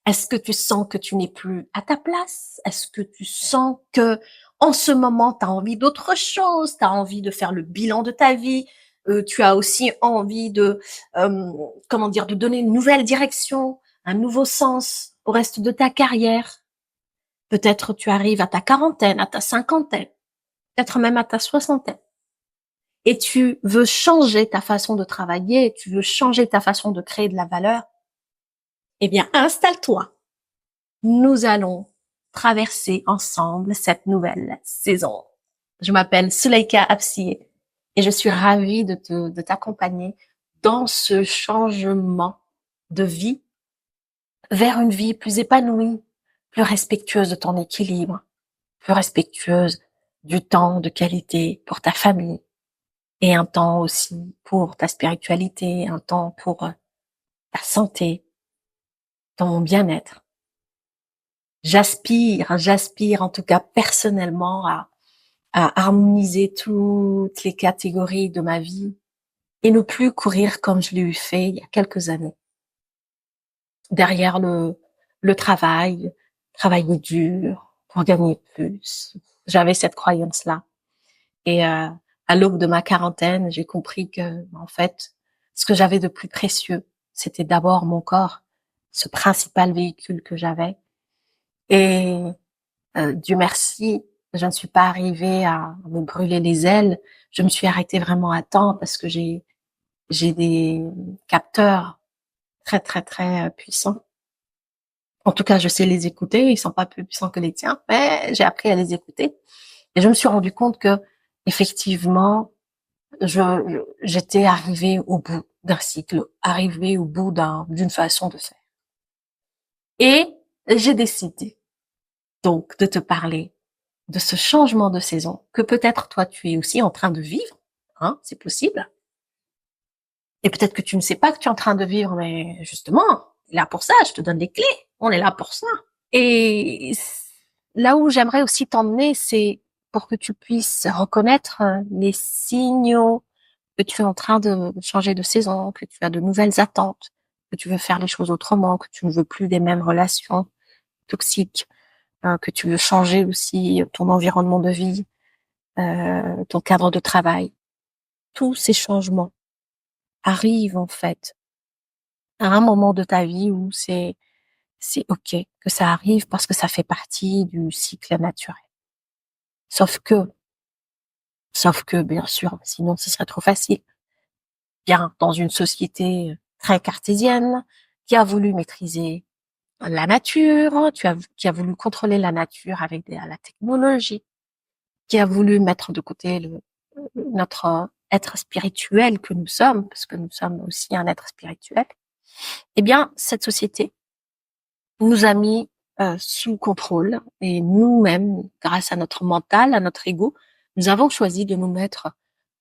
Est-ce que tu sens que tu n'es plus à ta place? Est-ce que tu sens que, en ce moment, tu as envie d'autre chose? Tu as envie de faire le bilan de ta vie? Tu as aussi envie de, comment dire, de donner une nouvelle direction, un nouveau sens au reste de ta carrière. Peut-être tu arrives à ta quarantaine, à ta cinquantaine, peut-être même à ta soixantaine. Et tu veux changer ta façon de travailler, tu veux changer ta façon de créer de la valeur. Eh bien, installe-toi. Nous allons traverser ensemble cette nouvelle saison. Je m'appelle Suleika Absiye et je suis ravie de t'accompagner dans ce changement de vie vers une vie plus épanouie, plus respectueuse de ton équilibre, plus respectueuse du temps de qualité pour ta famille et un temps aussi pour ta spiritualité, un temps pour ta santé, ton bien-être. J'aspire en tout cas personnellement à harmoniser toutes les catégories de ma vie et ne plus courir comme je l'ai fait il y a quelques années. Derrière le travailler dur pour gagner plus. J'avais cette croyance-là. Et à l'aube de ma quarantaine, j'ai compris que, en fait, ce que j'avais de plus précieux, c'était d'abord mon corps, ce principal véhicule que j'avais. Et Dieu merci, je ne suis pas arrivée à me brûler les ailes. Je me suis arrêtée vraiment à temps parce que j'ai des capteurs très très très puissants. En tout cas, je sais les écouter. Ils sont pas plus puissants que les tiens, mais j'ai appris à les écouter. Et je me suis rendu compte que effectivement, j'étais arrivée au bout d'un cycle, arrivée au bout d'une façon de faire. Et j'ai décidé donc de te parler de ce changement de saison que peut-être toi tu es aussi en train de vivre, hein, c'est possible. Et peut-être que tu ne sais pas que tu es en train de vivre, mais justement, là pour ça, je te donne les clés. On est là pour ça. Et là où j'aimerais aussi t'emmener, c'est pour que tu puisses reconnaître les signaux que tu es en train de changer de saison, que tu as de nouvelles attentes, que tu veux faire les choses autrement, que tu ne veux plus des mêmes relations toxiques, que tu veux changer aussi ton environnement de vie, ton cadre de travail. Tous ces changements arrivent en fait à un moment de ta vie où c'est ok que ça arrive parce que ça fait partie du cycle naturel. Sauf que, sauf que bien sûr, sinon ce serait trop facile. Bien dans une société très cartésienne qui a voulu maîtriser la nature, qui a voulu contrôler la nature avec la technologie, qui a voulu mettre de côté notre être spirituel que nous sommes, parce que nous sommes aussi un être spirituel. Eh bien, cette société nous a mis sous contrôle et nous-mêmes, grâce à notre mental, à notre ego, nous avons choisi de nous mettre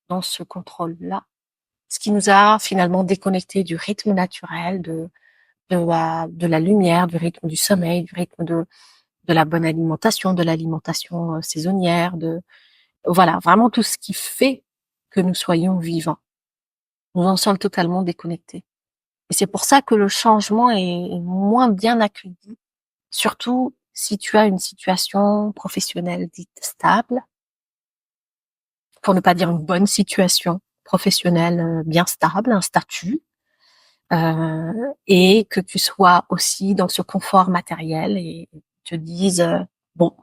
dans ce contrôle-là, ce qui nous a finalement déconnectés du rythme naturel, de la lumière, du rythme du sommeil, du rythme de la bonne alimentation, de l'alimentation saisonnière, voilà, vraiment tout ce qui fait que nous soyons vivants. Nous en sommes totalement déconnectés. Et c'est pour ça que le changement est moins bien accueilli, surtout si tu as une situation professionnelle dite stable, pour ne pas dire une bonne situation professionnelle bien stable, un statut, et que tu sois aussi dans ce confort matériel et te dises bon,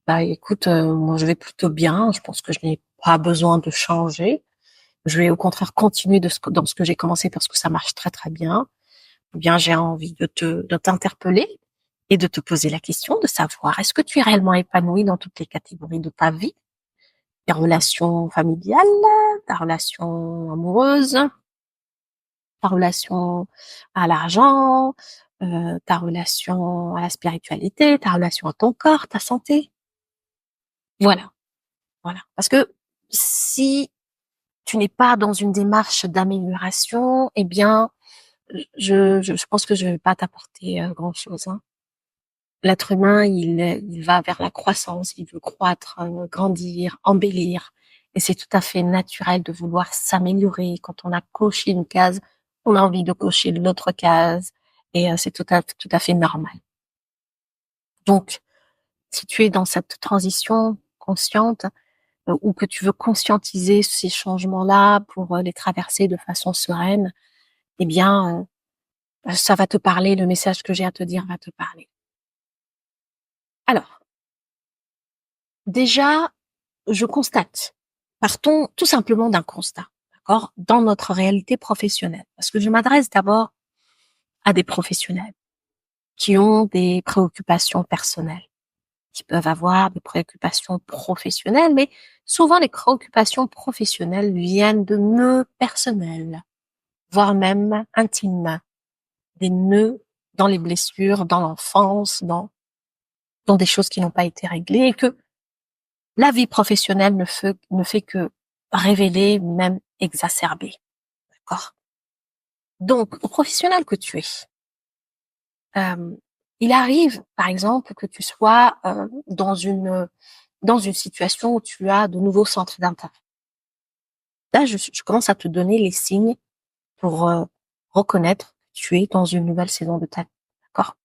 bah écoute, moi je vais plutôt bien, je pense que je n'ai pas besoin de changer. Je vais au contraire continuer dans ce que j'ai commencé parce que ça marche très très bien. Ou bien j'ai envie de t'interpeller et de te poser la question de savoir est-ce que tu es réellement épanoui dans toutes les catégories de ta vie, tes relations familiales, ta relation amoureuse, ta relation à l'argent, ta relation à la spiritualité, ta relation à ton corps, ta santé. Voilà, voilà. Parce que si tu n'es pas dans une démarche d'amélioration, eh bien, je pense que je vais pas t'apporter grand-chose, hein. L'être humain, il va vers la croissance, il veut croître, grandir, embellir. Et c'est tout à fait naturel de vouloir s'améliorer. Quand on a coché une case, on a envie de cocher l'autre case. Et c'est tout à fait normal. Donc, si tu es dans cette transition consciente, ou que tu veux conscientiser ces changements-là pour les traverser de façon sereine, eh bien, ça va te parler, le message que j'ai à te dire va te parler. Alors, déjà, je constate, partons tout simplement d'un constat, d'accord, dans notre réalité professionnelle, parce que je m'adresse d'abord à des professionnels qui ont des préoccupations personnelles, qui peuvent avoir des préoccupations professionnelles, mais souvent les préoccupations professionnelles viennent de nœuds personnels, voire même intimes, des nœuds dans les blessures, dans l'enfance, dans des choses qui n'ont pas été réglées, et que la vie professionnelle ne fait que révéler, même exacerber. D'accord? Donc, au professionnel que tu es, il arrive, par exemple, que tu sois dans une situation où tu as de nouveaux centres d'intérêt. Là, je commence à te donner les signes pour reconnaître que tu es dans une nouvelle saison de ta vie. D'accord?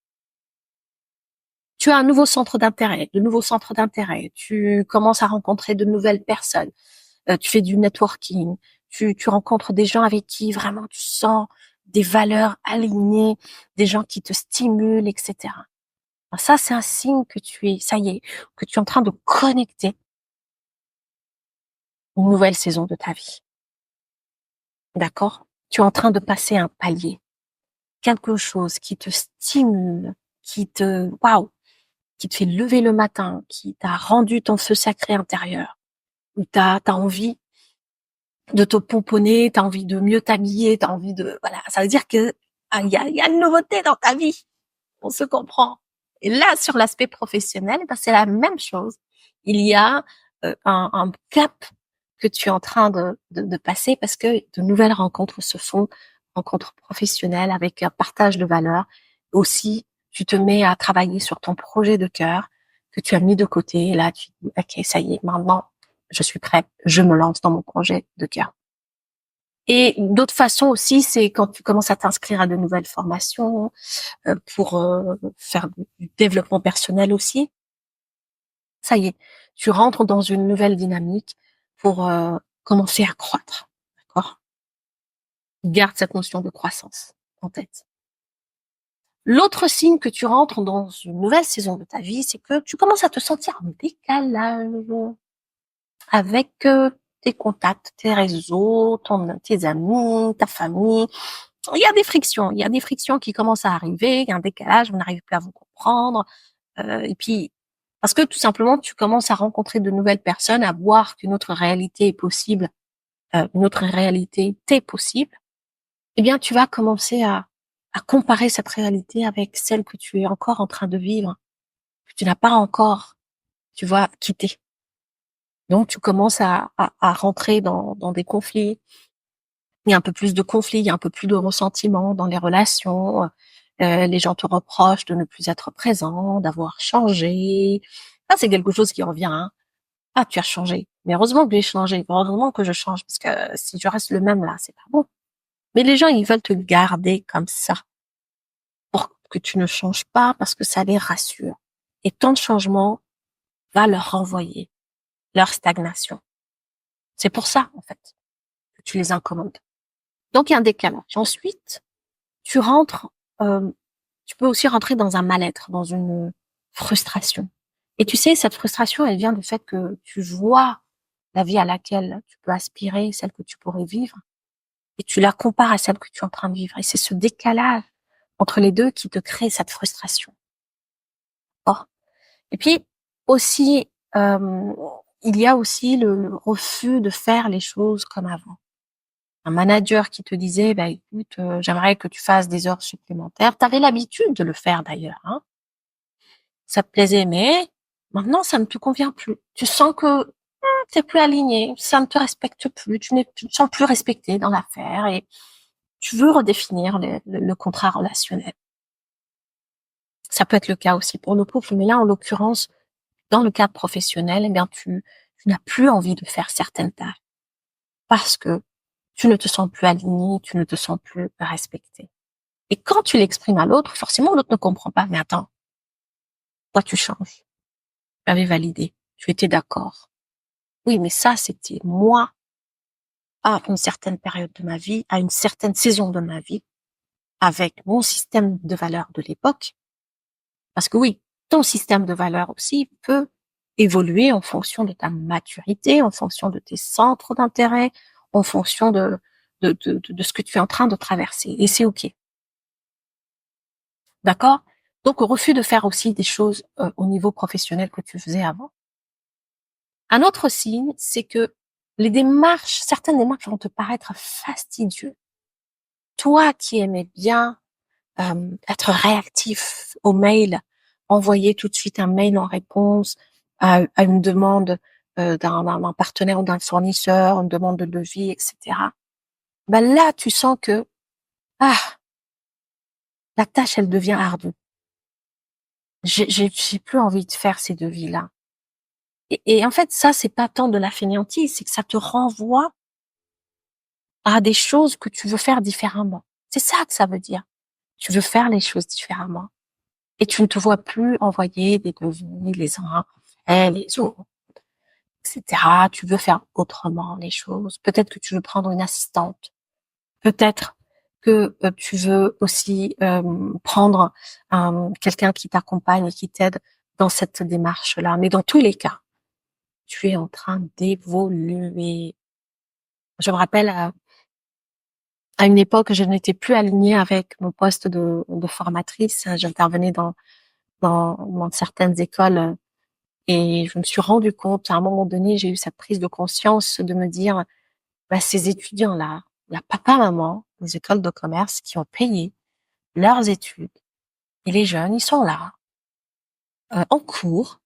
Tu as un nouveau centre d'intérêt, de nouveaux centres d'intérêt. Tu commences à rencontrer de nouvelles personnes. Tu fais du networking. Tu rencontres des gens avec qui vraiment tu sens des valeurs alignées, des gens qui te stimulent, etc. Alors ça, c'est un signe que ça y est, que tu es en train de connecter une nouvelle saison de ta vie. D'accord? Tu es en train de passer un palier. Quelque chose qui te stimule, waouh, qui te fait lever le matin, qui t'a rendu ton feu sacré intérieur, où t'as envie de te pomponner, t'as envie de mieux t'habiller, t'as envie voilà, ça veut dire que il y a une nouveauté dans ta vie. On se comprend. Et là, sur l'aspect professionnel, ben, c'est la même chose. Il y a un cap que tu es en train de passer parce que de nouvelles rencontres se font, rencontres professionnelles avec un partage de valeurs. Aussi, tu te mets à travailler sur ton projet de cœur que tu as mis de côté. Et là, tu dis, OK, ça y est, maintenant, je suis prête, je me lance dans mon projet de cœur. Et d'autres façons aussi, c'est quand tu commences à t'inscrire à de nouvelles formations, pour faire du développement personnel aussi. Ça y est, tu rentres dans une nouvelle dynamique pour commencer à croître. D'accord? Garde cette notion de croissance en tête. L'autre signe que tu rentres dans une nouvelle saison de ta vie, c'est que tu commences à te sentir en décalage avec tes contacts, tes réseaux, tes amis, ta famille. Il y a des frictions qui commencent à arriver, il y a un décalage, vous n'arrivez plus à vous comprendre. Et puis, parce que tout simplement, tu commences à rencontrer de nouvelles personnes, à voir qu'une autre réalité est possible, une autre réalité t'est possible, eh bien, tu vas commencer à comparer cette réalité avec celle que tu es encore en train de vivre, que tu n'as pas encore, tu vois, quittée. Donc, tu commences à rentrer dans des conflits. Il y a un peu plus de conflits, il y a un peu plus de ressentiment dans les relations. Les gens te reprochent de ne plus être présent, d'avoir changé. Ça, c'est quelque chose qui revient, hein. Ah, tu as changé. Mais heureusement que j'ai changé. Heureusement que je change. Parce que si je reste le même là, c'est pas bon. Mais les gens, ils veulent te garder comme ça. Pour que tu ne changes pas parce que ça les rassure. Et ton changement va leur renvoyer leur stagnation. C'est pour ça, en fait, que tu les incommodes. Donc, il y a un décalage. Ensuite, tu rentres, euh, tu peux aussi rentrer dans un mal-être, dans une frustration. Et tu sais, cette frustration, elle vient du fait que tu vois la vie à laquelle tu peux aspirer, celle que tu pourrais vivre, et tu la compares à celle que tu es en train de vivre. Et c'est ce décalage entre les deux qui te crée cette frustration. Or, et puis aussi, il y a aussi le refus de faire les choses comme avant. Un manager qui te disait, bah écoute, j'aimerais que tu fasses des heures supplémentaires. Tu avais l'habitude de le faire d'ailleurs, hein. Ça te plaisait, mais maintenant ça ne te convient plus. Tu sens que t'es plus aligné, ça ne te respecte plus, tu ne te sens plus respecté dans l'affaire et tu veux redéfinir le contrat relationnel. Ça peut être le cas aussi pour nos couples, mais là, en l'occurrence, dans le cadre professionnel, eh bien, tu n'as plus envie de faire certaines tâches parce que tu ne te sens plus aligné, tu ne te sens plus respecté. Et quand tu l'exprimes à l'autre, forcément, l'autre ne comprend pas. Mais attends, Toi, tu changes. Tu avais validé. Tu étais d'accord. Oui, mais ça, c'était moi, à une certaine période de ma vie, à une certaine saison de ma vie, avec mon système de valeurs de l'époque. Parce que oui, ton système de valeurs aussi peut évoluer en fonction de ta maturité, en fonction de tes centres d'intérêt, en fonction de ce que tu es en train de traverser. Et c'est OK. D'accord? Donc, au refus de faire aussi des choses au niveau professionnel que tu faisais avant. Un autre signe, c'est que certaines démarches vont te paraître fastidieuses. Toi qui aimais bien être réactif aux mails, envoyer tout de suite un mail en réponse à une demande d'un partenaire ou d'un fournisseur, une demande de devis, etc. Ben là, tu sens que ah, la tâche, elle devient ardue. J'ai plus envie de faire ces devis-là. Et en fait, ça, c'est pas tant de la fainéantise, c'est que ça te renvoie à des choses que tu veux faire différemment. C'est ça que ça veut dire. Tu veux faire les choses différemment. Et tu ne te vois plus envoyer des devis les uns après les autres, etc. Tu veux faire autrement les choses. Peut-être que tu veux prendre une assistante. Peut-être que tu veux aussi prendre quelqu'un qui t'accompagne et qui t'aide dans cette démarche-là. Mais dans tous les cas, tu es en train d'évoluer. Je me rappelle à une époque, je n'étais plus alignée avec mon poste de formatrice. J'intervenais dans certaines écoles et je me suis rendu compte, à un moment donné, j'ai eu cette prise de conscience de me dire, bah, ces étudiants-là, il y a papa, maman, les écoles de commerce qui ont payé leurs études et les jeunes, ils sont là, en cours,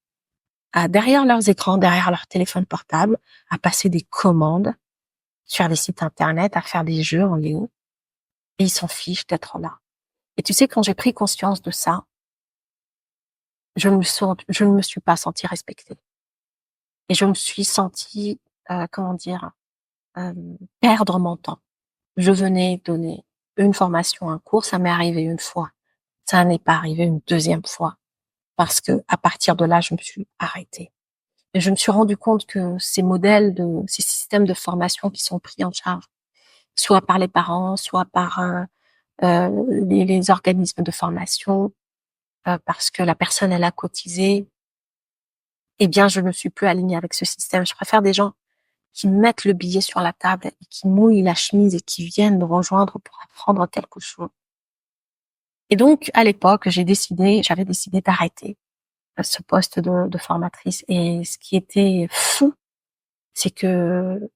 derrière leurs écrans, derrière leur téléphone portable, à passer des commandes sur des sites internet, à faire des jeux en ligne et ils s'en fichent d'être là. Et tu sais, quand j'ai pris conscience de ça, je ne me suis pas sentie respectée. Et je me suis sentie, comment dire, perdre mon temps. Je venais donner une formation, un cours, ça m'est arrivé une fois. Ça n'est pas arrivé une deuxième fois. Parce que, à partir de là, je me suis arrêtée. Et je me suis rendu compte que ces systèmes de formation qui sont pris en charge, soit par les parents, soit par les organismes de formation, parce que la personne, elle a cotisé, eh bien, je ne suis plus alignée avec ce système. Je préfère des gens qui mettent le billet sur la table et qui mouillent la chemise et qui viennent me rejoindre pour apprendre quelque chose. Et donc, à l'époque, j'avais décidé d'arrêter ce poste de formatrice. Et ce qui était fou, c'est que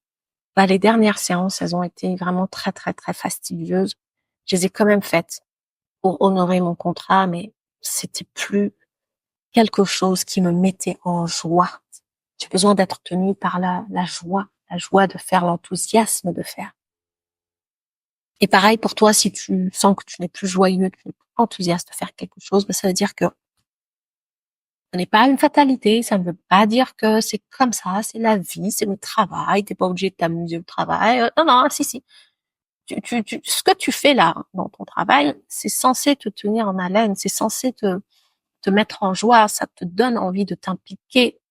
les dernières séances, elles ont été vraiment très, très, très fastidieuses. Je les ai quand même faites pour honorer mon contrat, mais c'était plus quelque chose qui me mettait en joie. J'ai besoin d'être tenue par la joie de faire, l'enthousiasme de faire. Et pareil pour toi, si tu sens que tu n'es plus joyeux, tu n'es plus enthousiaste de faire quelque chose, ça veut dire que ce n'est pas une fatalité, ça ne veut pas dire que c'est comme ça, c'est la vie, c'est le travail, t'es pas obligé de t'amuser au travail. Non, non, si. Ce que tu fais là, dans ton travail, c'est censé te tenir en haleine, c'est censé te mettre en joie, ça te donne envie de t'impliquer,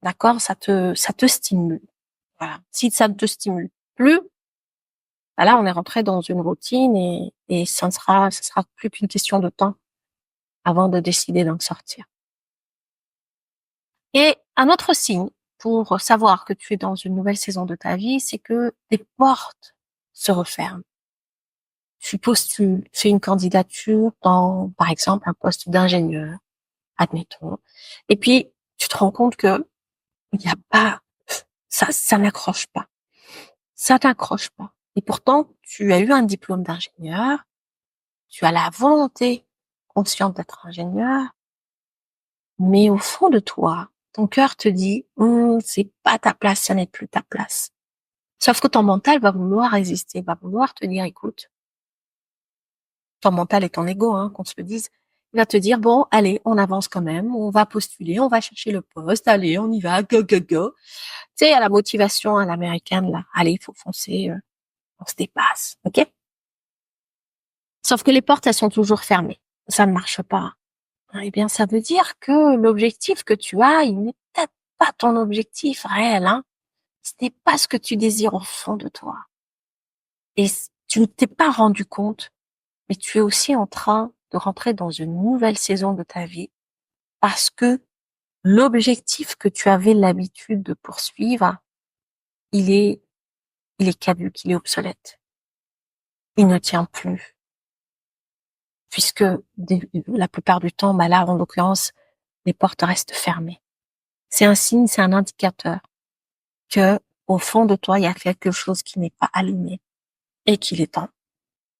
d'accord? Ça te stimule. Voilà. Si ça ne te stimule plus, là, on est rentré dans une routine et ça sera plus qu'une question de temps avant de décider d'en sortir. Et un autre signe pour savoir que tu es dans une nouvelle saison de ta vie, c'est que des portes se referment. Tu postules, fais une candidature dans, par exemple, un poste d'ingénieur, admettons. Et puis, tu te rends compte que il n'y a pas, ça n'accroche pas. Ça n'accroche pas. Et pourtant, tu as eu un diplôme d'ingénieur, tu as la volonté consciente d'être ingénieur, mais au fond de toi, ton cœur te dit, c'est pas ta place, ça n'est plus ta place. Sauf que ton mental va vouloir résister, va vouloir te dire, écoute, ton mental et ton ego, qu'on se le dise, il va te dire, bon, allez, on avance quand même, on va postuler, on va chercher le poste, allez, on y va, go, go, go. Tu sais, à la motivation à l'américaine, là, allez, il faut foncer, on se dépasse, ok? Sauf que les portes, elles sont toujours fermées. Ça ne marche pas. Eh bien, ça veut dire que l'objectif que tu as, il n'est peut-être pas ton objectif réel, hein. Ce n'est pas ce que tu désires au fond de toi. Et tu ne t'es pas rendu compte, mais tu es aussi en train de rentrer dans une nouvelle saison de ta vie parce que l'objectif que tu avais l'habitude de poursuivre, il est, il est caduque, il est obsolète. Il ne tient plus. Puisque la plupart du temps, bah là, en l'occurrence, les portes restent fermées. C'est un signe, c'est un indicateur que, au fond de toi, il y a quelque chose qui n'est pas aligné et qu'il est temps,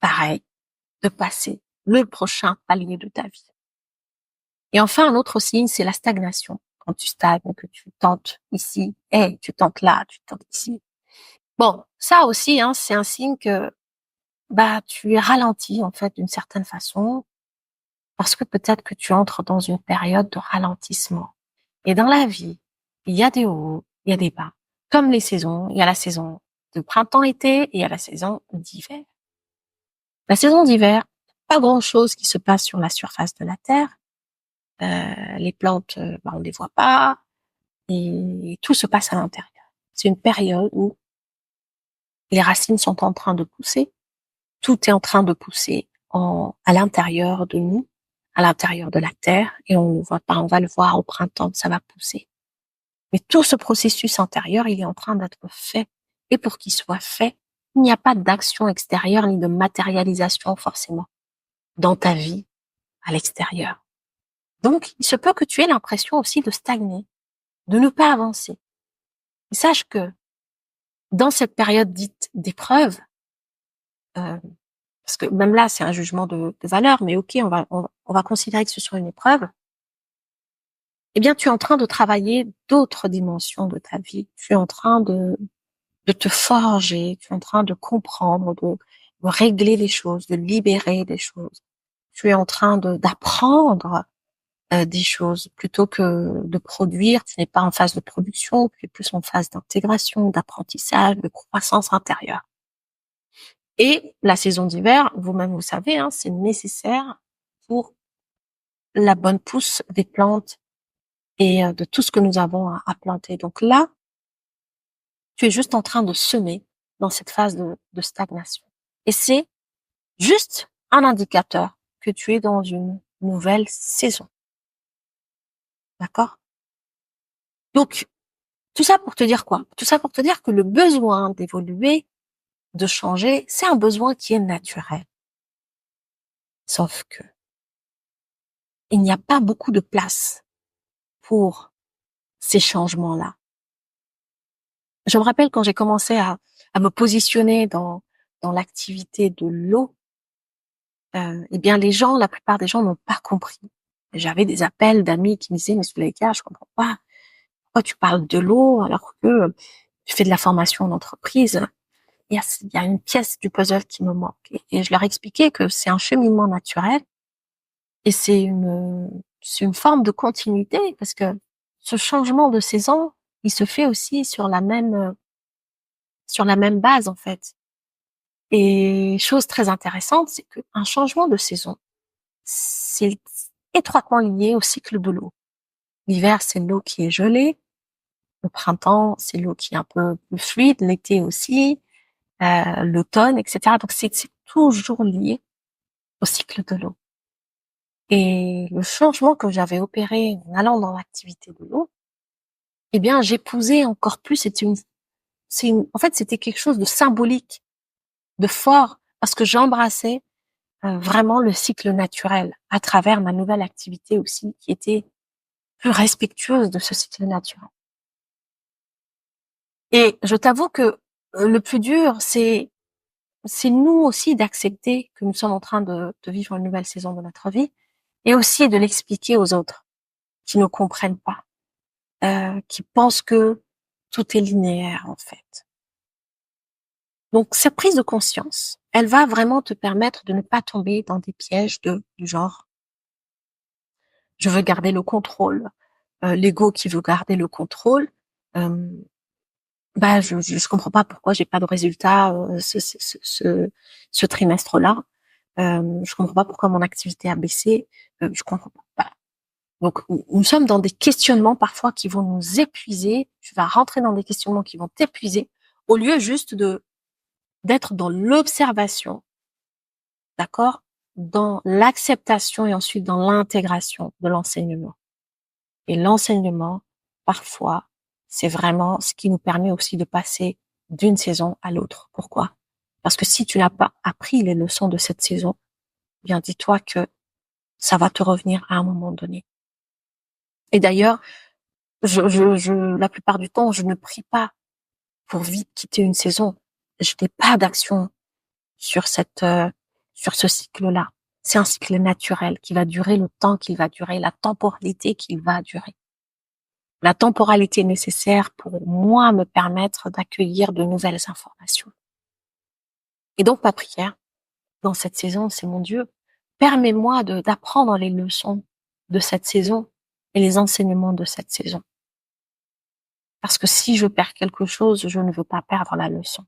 pareil, de passer le prochain palier de ta vie. Et enfin, un autre signe, c'est la stagnation. Quand tu stagnes, que tu tentes ici, et tu tentes là, tu tentes ici. Bon, ça aussi, hein, c'est un signe que, bah, tu es ralenti, en fait, d'une certaine façon, parce que peut-être que tu entres dans une période de ralentissement. Et dans la vie, il y a des hauts, il y a des bas. Comme les saisons, il y a la saison de printemps-été et il y a la saison d'hiver. La saison d'hiver, pas grand-chose qui se passe sur la surface de la Terre. Les plantes, bah, on les voit pas et tout se passe à l'intérieur. C'est une période où les racines sont en train de pousser. Tout est en train de pousser à l'intérieur de nous, à l'intérieur de la Terre, et on ne voit pas, on va le voir au printemps, ça va pousser. Mais tout ce processus intérieur, il est en train d'être fait. Et pour qu'il soit fait, il n'y a pas d'action extérieure ni de matérialisation forcément dans ta vie à l'extérieur. Donc, il se peut que tu aies l'impression aussi de stagner, de ne pas avancer. Et sache que dans cette période dite d'épreuve, euh, parce que même là, c'est un jugement de valeur, mais ok, on va considérer que ce soit une épreuve, eh bien, tu es en train de travailler d'autres dimensions de ta vie. Tu es en train de te forger, tu es en train de comprendre, de régler les choses, de libérer des choses. Tu es en train d'apprendre des choses plutôt que de produire. Tu n'es pas en phase de production, tu es plus en phase d'intégration, d'apprentissage, de croissance intérieure. Et la saison d'hiver, vous-même vous savez, hein, c'est nécessaire pour la bonne pousse des plantes et de tout ce que nous avons à planter. Donc là, tu es juste en train de semer dans cette phase de stagnation. Et c'est juste un indicateur que tu es dans une nouvelle saison. D'accord? Donc, tout ça pour te dire quoi? Tout ça pour te dire que le besoin d'évoluer, de changer, c'est un besoin qui est naturel. Sauf que il n'y a pas beaucoup de place pour ces changements-là. Je me rappelle quand j'ai commencé à me positionner dans l'activité de l'eau, eh bien les gens, la plupart des gens n'ont pas compris. J'avais des appels d'amis qui me disaient, mais Zuleika, je comprends pas. Pourquoi tu parles de l'eau alors que tu fais de la formation en entreprise? Il y a une pièce du puzzle qui me manque. Et je leur expliquais que c'est un cheminement naturel et c'est une forme de continuité parce que ce changement de saison, il se fait aussi sur la même base, en fait. Et chose très intéressante, c'est qu'un changement de saison, c'est étroitement lié au cycle de l'eau. L'hiver, c'est l'eau qui est gelée. Le printemps, c'est l'eau qui est un peu plus fluide. L'été aussi, l'automne, etc. Donc, c'est toujours lié au cycle de l'eau. Et le changement que j'avais opéré en allant dans l'activité de l'eau, eh bien, j'épousais encore plus. En fait, c'était quelque chose de symbolique, de fort, parce que j'embrassais vraiment le cycle naturel à travers ma nouvelle activité aussi, qui était plus respectueuse de ce cycle naturel. Et je t'avoue que le plus dur, c'est nous aussi d'accepter que nous sommes en train de vivre une nouvelle saison de notre vie et aussi de l'expliquer aux autres qui ne comprennent pas, qui pensent que tout est linéaire en fait. Donc cette prise de conscience, elle va vraiment te permettre de ne pas tomber dans des pièges du genre je veux garder le contrôle, l'ego qui veut garder le contrôle. Euh, bah je comprends pas pourquoi j'ai pas de résultat ce trimestre-là. Je comprends pas pourquoi mon activité a baissé. Je comprends pas. Donc, nous sommes dans des questionnements parfois qui vont nous épuiser. Tu vas rentrer dans des questionnements qui vont t'épuiser au lieu juste d'être dans l'observation, d'accord? Dans l'acceptation et ensuite dans l'intégration de l'enseignement. Et l'enseignement, parfois, c'est vraiment ce qui nous permet aussi de passer d'une saison à l'autre. Pourquoi? Parce que si tu n'as pas appris les leçons de cette saison, bien dis-toi que ça va te revenir à un moment donné. Et d'ailleurs, la plupart du temps, je ne prie pas pour vite quitter une saison. Je n'ai pas d'action sur sur ce cycle-là. C'est un cycle naturel qui va durer le temps qu'il va durer, la temporalité qu'il va durer. La temporalité nécessaire pour moi me permettre d'accueillir de nouvelles informations. Et donc, ma prière dans cette saison, c'est mon Dieu, permets-moi d'apprendre les leçons de cette saison et les enseignements de cette saison. Parce que si je perds quelque chose, je ne veux pas perdre la leçon.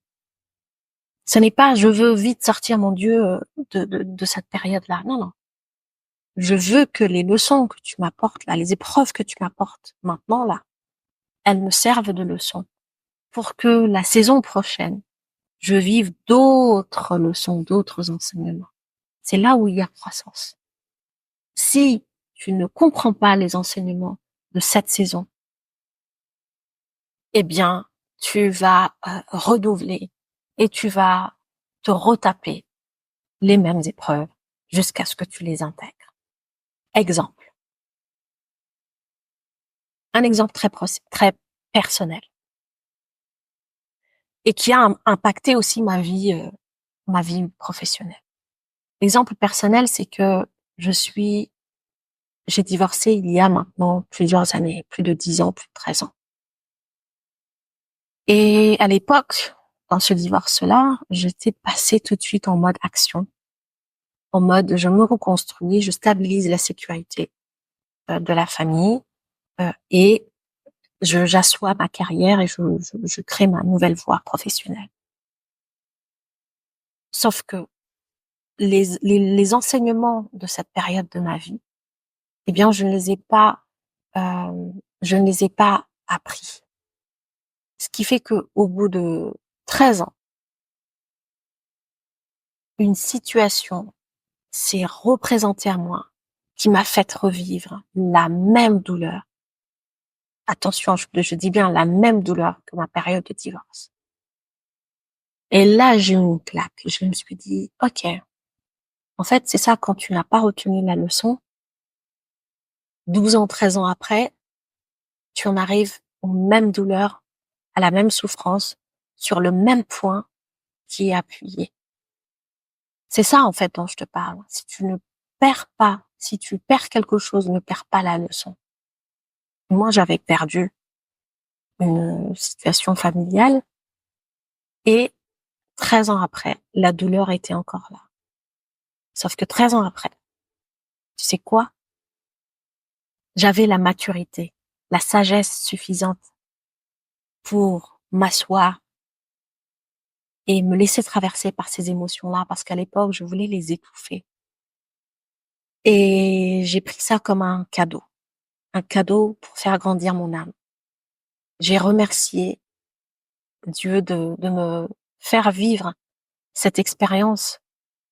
Ce n'est pas, je veux vite sortir, mon Dieu, de cette période-là. Non, non. Je veux que les leçons que tu m'apportes là, les épreuves que tu m'apportes maintenant là, elles me servent de leçon pour que la saison prochaine, je vive d'autres leçons, d'autres enseignements. C'est là où il y a croissance. Si tu ne comprends pas les enseignements de cette saison, eh bien, tu vas renouveler et tu vas te retaper les mêmes épreuves jusqu'à ce que tu les intègres. Exemple. Un exemple très personnel et qui a impacté aussi ma vie professionnelle. L'exemple personnel, c'est que j'ai divorcé il y a maintenant plusieurs années, plus de 10 ans, plus de 13 ans. Et à l'époque, dans ce divorce-là, j'étais passée tout de suite en mode action, en mode je me reconstruis, je stabilise la sécurité de la famille et j'assois ma carrière et je crée ma nouvelle voie professionnelle. Sauf que les enseignements de cette période de ma vie, eh bien, je ne les ai pas appris. Ce qui fait que au bout de 13 ans, une situation s'est représentée à moi qui m'a fait revivre la même douleur. Attention, je dis bien la même douleur que ma période de divorce. Et là, j'ai eu une claque. Je me suis dit, OK, en fait, c'est ça quand tu n'as pas retenu la leçon. 12 ans, 13 ans après, tu en arrives aux mêmes douleurs, à la même souffrance, sur le même point qui est appuyé. C'est ça, en fait, dont je te parle. Si tu ne perds pas, si tu perds quelque chose, ne perds pas la leçon. Moi, j'avais perdu une situation familiale et 13 ans après, la douleur était encore là. Sauf que 13 ans après, tu sais quoi? J'avais la maturité, la sagesse suffisante pour m'asseoir et me laisser traverser par ces émotions-là, parce qu'à l'époque, je voulais les étouffer. Et j'ai pris ça comme un cadeau pour faire grandir mon âme. J'ai remercié Dieu de me faire vivre cette expérience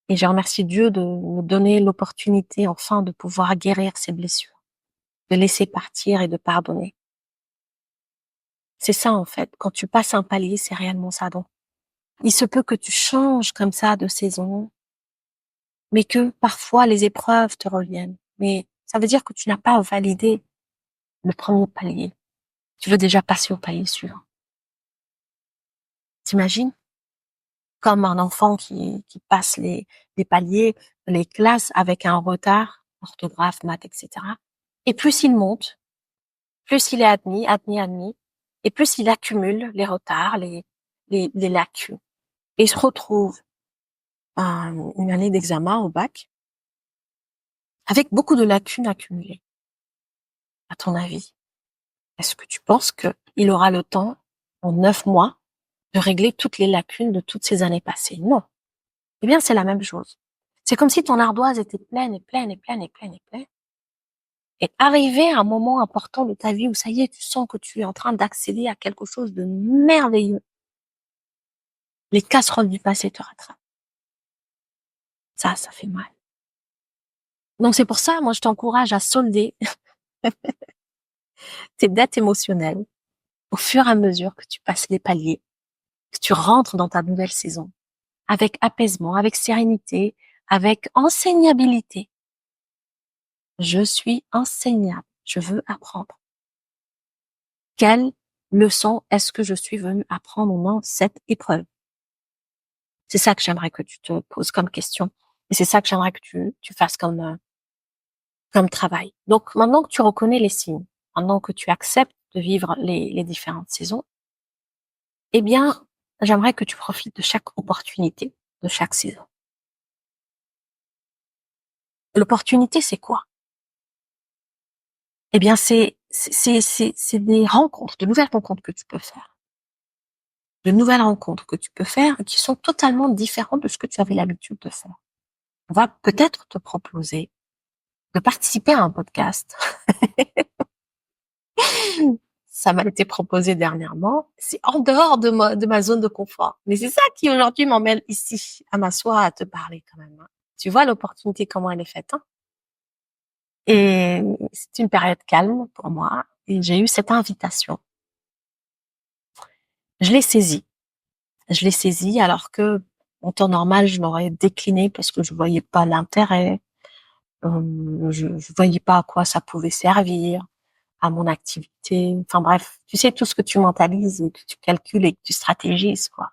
et j'ai remercié Dieu de me donner l'opportunité enfin de pouvoir guérir ces blessures, de laisser partir et de pardonner. C'est ça en fait, quand tu passes un palier, c'est réellement ça. Donc, il se peut que tu changes comme ça de saison, mais que parfois les épreuves te reviennent. Mais ça veut dire que tu n'as pas validé le premier palier. Tu veux déjà passer au palier suivant. T'imagines? Comme un enfant qui passe les paliers, les classes avec un retard, orthographe, maths, etc. Et plus il monte, plus il est admis, et plus il accumule les retards, les lacunes. Et il se retrouve une année d'examen au bac avec beaucoup de lacunes accumulées. À ton avis, est-ce que tu penses qu'il aura le temps, en 9 mois, de régler toutes les lacunes de toutes ces années passées? Non. Eh bien, c'est la même chose. C'est comme si ton ardoise était pleine et pleine et pleine et pleine et pleine. Et arriver à un moment important de ta vie où ça y est, tu sens que tu es en train d'accéder à quelque chose de merveilleux. Les casseroles du passé te rattrapent. Ça fait mal. Donc c'est pour ça, moi, je t'encourage à solder tes dettes émotionnelles au fur et à mesure que tu passes les paliers, que tu rentres dans ta nouvelle saison, avec apaisement, avec sérénité, avec enseignabilité. Je suis enseignable. Je veux apprendre. Quelle leçon est-ce que je suis venue apprendre dans cette épreuve? C'est ça que j'aimerais que tu te poses comme question. Et c'est ça que j'aimerais que tu fasses comme travail. Donc, maintenant que tu reconnais les signes, maintenant que tu acceptes de vivre les différentes saisons, eh bien, j'aimerais que tu profites de chaque opportunité, de chaque saison. L'opportunité, c'est quoi? Eh bien, c'est des rencontres, de nouvelles rencontres que tu peux faire. De nouvelles rencontres que tu peux faire qui sont totalement différentes de ce que tu avais l'habitude de faire. On va peut-être te proposer de participer à un podcast. Ça m'a été proposé dernièrement. C'est en dehors de ma zone de confort. Mais c'est ça qui aujourd'hui m'emmène ici, à m'asseoir, à te parler quand même, hein. Tu vois l'opportunité, comment elle est faite, hein. Et c'est une période calme pour moi. Et j'ai eu cette invitation. Je l'ai saisie. Je l'ai saisie alors que, en temps normal, je l'aurais décliné parce que je voyais pas l'intérêt. Je voyais pas à quoi ça pouvait servir, à mon activité. Enfin bref, tu sais tout ce que tu mentalises et que tu calcules et que tu stratégises, quoi.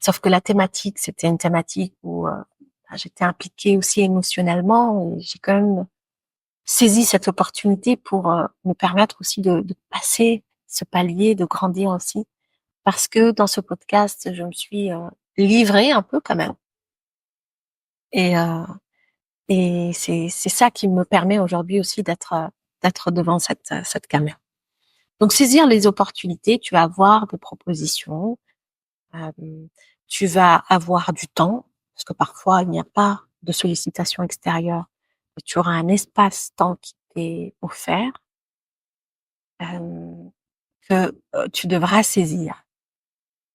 Sauf que la thématique, c'était une thématique où j'étais impliquée aussi émotionnellement. Et j'ai quand même saisi cette opportunité pour me permettre aussi de passer ce palier, de grandir aussi. Parce que dans ce podcast, je me suis livrée un peu quand même. Et, euh, et c'est ça qui me permet aujourd'hui aussi d'être devant cette caméra. Donc saisir les opportunités, tu vas avoir des propositions, euh, tu vas avoir du temps, parce que parfois il n'y a pas de sollicitation extérieure, et tu auras un espace-temps qui t'est offert, euh, que tu devras saisir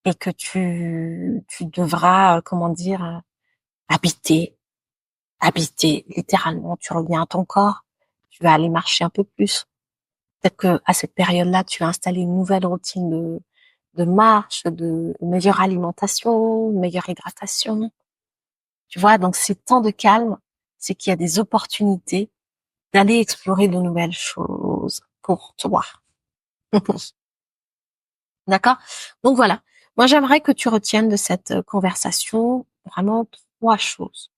et que tu devras, comment dire, habiter, habiter littéralement. Tu reviens à ton corps, tu vas aller marcher un peu plus. Peut-être que à cette période-là, tu vas installer une nouvelle routine de marche, de meilleure alimentation, meilleure hydratation. Tu vois, donc ces temps de calme, c'est qu'il y a des opportunités d'aller explorer de nouvelles choses pour toi. D'accord? Donc voilà. Moi, j'aimerais que tu retiennes de cette conversation vraiment trois choses.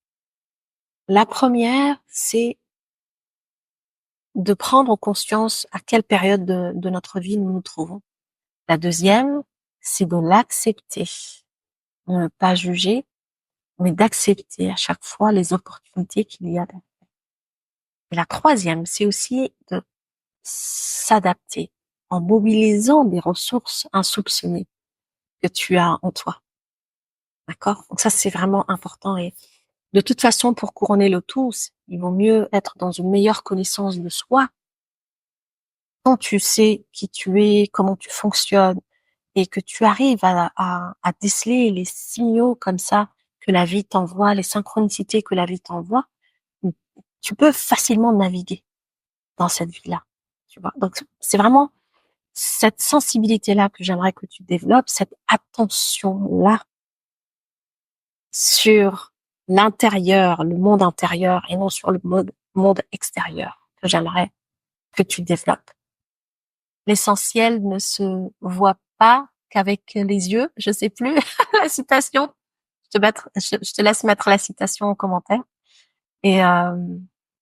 La première, c'est de prendre conscience à quelle période de notre vie nous nous trouvons. La deuxième, c'est de l'accepter, de ne pas juger, mais d'accepter à chaque fois les opportunités qu'il y a. Et la troisième, c'est aussi de s'adapter en mobilisant des ressources insoupçonnées que tu as en toi. D'accord? Donc ça, c'est vraiment important. Et de toute façon, pour couronner le tout, il vaut mieux être dans une meilleure connaissance de soi quand tu sais qui tu es, comment tu fonctionnes, et que tu arrives à déceler les signaux comme ça que la vie t'envoie, les synchronicités que la vie t'envoie, tu peux facilement naviguer dans cette vie-là. Tu vois? Donc, c'est vraiment cette sensibilité-là que j'aimerais que tu développes, cette attention-là sur l'intérieur, le monde intérieur et non sur le monde extérieur que j'aimerais que tu développes. L'essentiel ne se voit pas qu'avec les yeux. Je sais plus la citation. Je te laisse mettre la citation en commentaire. Et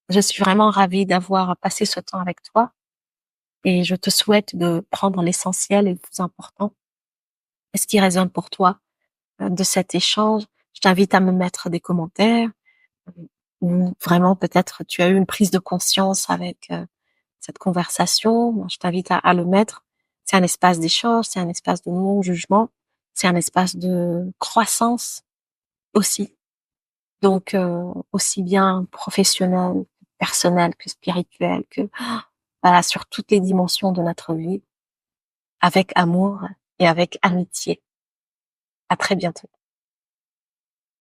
je suis vraiment ravie d'avoir passé ce temps avec toi. Et je te souhaite de prendre l'essentiel et le plus important. Et ce qui résonne pour toi de cet échange. Je t'invite à me mettre des commentaires. Ou vraiment, peut-être, tu as eu une prise de conscience avec cette conversation. Moi, je t'invite à le mettre. C'est un espace d'échange, c'est un espace de non-jugement, c'est un espace de croissance aussi. Donc, aussi bien professionnel personnel que spirituel, que voilà, sur toutes les dimensions de notre vie, avec amour et avec amitié. À très bientôt.